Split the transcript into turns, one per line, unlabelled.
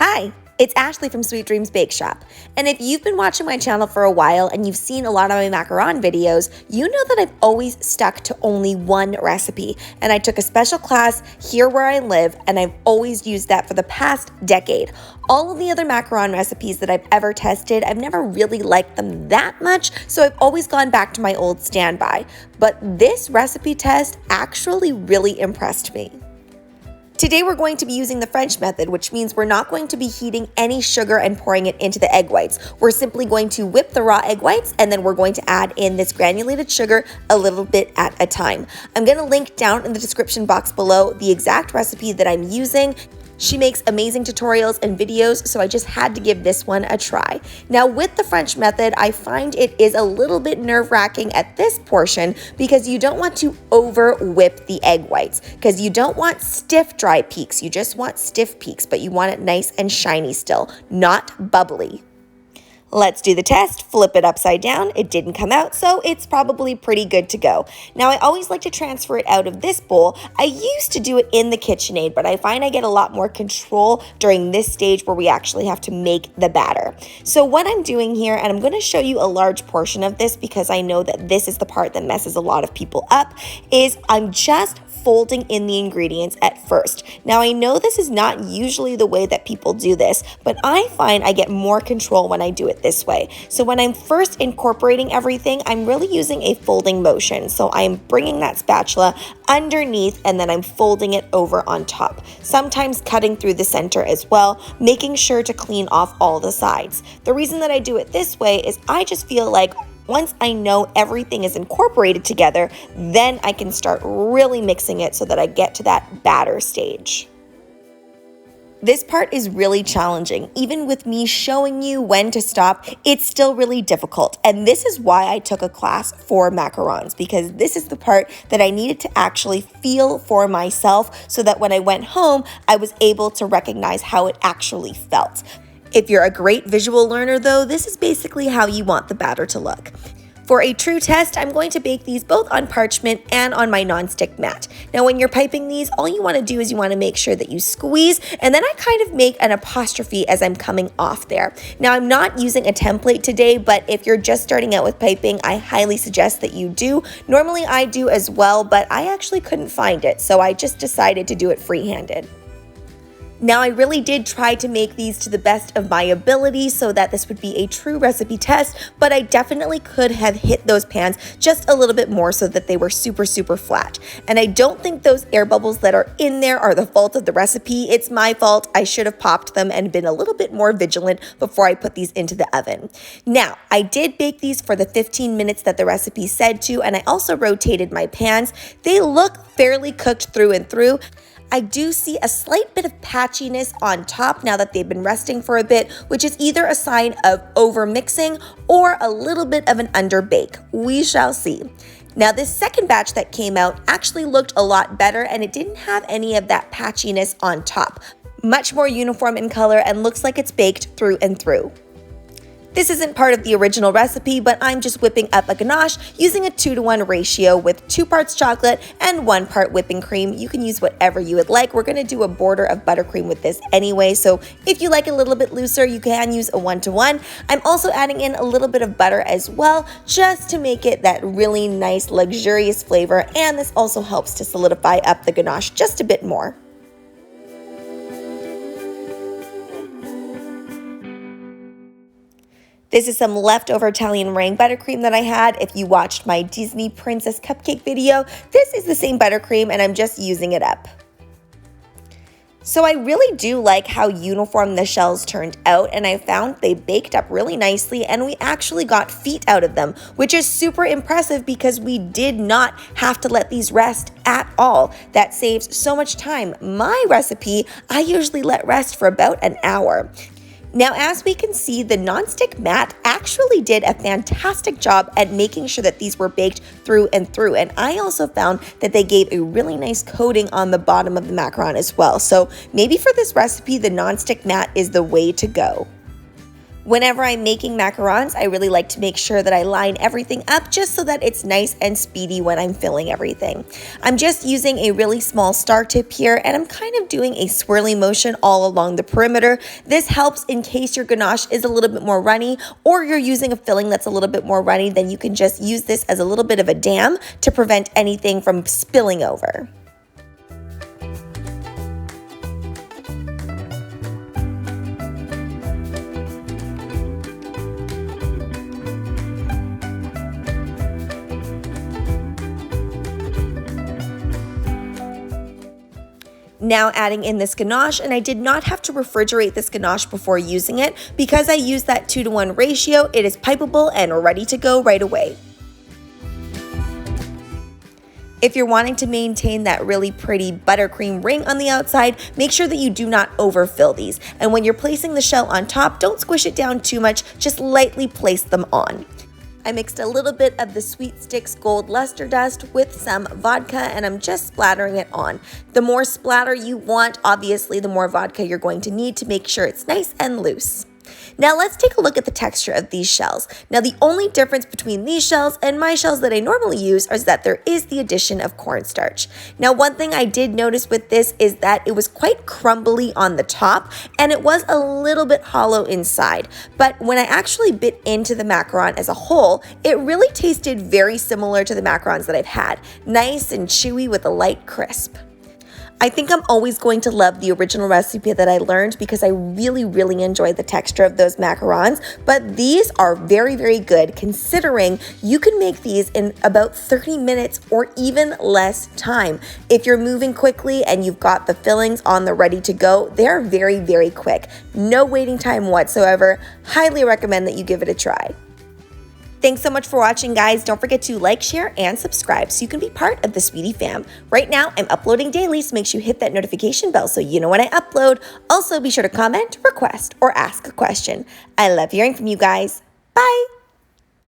Hi, it's Ashley from Sweet Dreams Bake Shop. And if you've been watching my channel for a while and you've seen a lot of my macaron videos, you know that I've always stuck to only one recipe. And I took a special class here where I live, and I've always used that for the past decade. All of the other macaron recipes that I've ever tested, I've never really liked them that much, so I've always gone back to my old standby. But this recipe test actually really impressed me. Today we're going to be using the French method, which means we're not going to be heating any sugar and pouring it into the egg whites. We're simply going to whip the raw egg whites, and then we're going to add in this granulated sugar a little bit at a time. I'm going to link down in the description box below the exact recipe that I'm using. She makes amazing tutorials and videos, so I just had to give this one a try. Now with the French method, I find it is a little bit nerve-wracking at this portion because you don't want to over whip the egg whites because you don't want stiff dry peaks. You just want stiff peaks, but you want it nice and shiny still, not bubbly. Let's do the test, flip it upside down. It didn't come out, so it's probably pretty good to go. Now, I always like to transfer it out of this bowl. I used to do it in the KitchenAid, but I find I get a lot more control during this stage where we actually have to make the batter. So what I'm doing here, and I'm going to show you a large portion of this because I know that this is the part that messes a lot of people up, is I'm just folding in the ingredients at first. Now I know this is not usually the way that people do this, but I find I get more control when I do it this way. So when I'm first incorporating everything, I'm really using a folding motion. So I'm bringing that spatula underneath and then I'm folding it over on top. Sometimes cutting through the center as well, making sure to clean off all the sides. The reason that I do it this way is I just feel like once I know everything is incorporated together, then I can start really mixing it so that I get to that batter stage. This part is really challenging. Even with me showing you when to stop, it's still really difficult. And this is why I took a class for macarons, because this is the part that I needed to actually feel for myself so that when I went home, I was able to recognize how it actually felt. If you're a great visual learner though, this is basically how you want the batter to look. For a true test, I'm going to bake these both on parchment and on my nonstick mat. Now when you're piping these, all you want to do is you want to make sure that you squeeze, and then I kind of make an apostrophe as I'm coming off there. Now I'm not using a template today, but if you're just starting out with piping, I highly suggest that you do. Normally I do as well, but I actually couldn't find it, so I just decided to do it free-handed. Now I really did try to make these to the best of my ability so that this would be a true recipe test, but I definitely could have hit those pans just a little bit more so that they were super flat. And I don't think those air bubbles that are in there are the fault of the recipe. It's my fault. I should have popped them and been a little bit more vigilant before I put these into the oven. Now, I did bake these for the 15 minutes that the recipe said to, and I also rotated my pans. They look fairly cooked through and through. I do see a slight bit of patchiness on top now that they've been resting for a bit, which is either a sign of over mixing or a little bit of an underbake. We shall see. Now this second batch that came out actually looked a lot better and it didn't have any of that patchiness on top. Much more uniform in color and looks like it's baked through and through. This isn't part of the original recipe, but I'm just whipping up a ganache using a 2-to-1 ratio with 2 parts chocolate and 1 part whipping cream. You can use whatever you would like. We're gonna do a border of buttercream with this anyway, so if you like a little bit looser, you can use a 1-to-1. I'm also adding in a little bit of butter as well, just to make it that really nice, luxurious flavor, and this also helps to solidify up the ganache just a bit more. This is some leftover Italian meringue buttercream that I had. If you watched my Disney Princess Cupcake video, this is the same buttercream and I'm just using it up. So I really do like how uniform the shells turned out, and I found they baked up really nicely and we actually got feet out of them, which is super impressive because we did not have to let these rest at all. That saves so much time. My recipe, I usually let rest for about an hour. Now, as we can see, the nonstick mat actually did a fantastic job at making sure that these were baked through and through. And I also found that they gave a really nice coating on the bottom of the macaron as well. So maybe for this recipe, the nonstick mat is the way to go. Whenever I'm making macarons, I really like to make sure that I line everything up just so that it's nice and speedy when I'm filling everything. I'm just using a really small star tip here, and I'm kind of doing a swirly motion all along the perimeter. This helps in case your ganache is a little bit more runny, or you're using a filling that's a little bit more runny, then you can just use this as a little bit of a dam to prevent anything from spilling over. Now adding in this ganache, and I did not have to refrigerate this ganache before using it because I used that 2-to-1 ratio. It is pipeable and ready to go right away. If you're wanting to maintain that really pretty buttercream ring on the outside, make sure that you do not overfill these. And when you're placing the shell on top, don't squish it down too much, just lightly place them on. I mixed a little bit of the Sweet Sticks Gold Luster Dust with some vodka, and I'm just splattering it on. The more splatter you want, obviously, the more vodka you're going to need to make sure it's nice and loose. Now let's take a look at the texture of these shells. Now the only difference between these shells and my shells that I normally use is that there is the addition of cornstarch. Now one thing I did notice with this is that it was quite crumbly on the top and it was a little bit hollow inside. But when I actually bit into the macaron as a whole, it really tasted very similar to the macarons that I've had. Nice and chewy with a light crisp. I think I'm always going to love the original recipe that I learned because I really enjoyed the texture of those macarons, but these are very good considering you can make these in about 30 minutes or even less time. If you're moving quickly and you've got the fillings on the ready to go, they're very quick. No waiting time whatsoever. Highly recommend that you give it a try. Thanks so much for watching, guys. Don't forget to like, share, and subscribe so you can be part of the Sweetie fam. Right now, I'm uploading daily, so make sure you hit that notification bell so you know when I upload. Also, be sure to comment, request, or ask a question. I love hearing from you guys. Bye!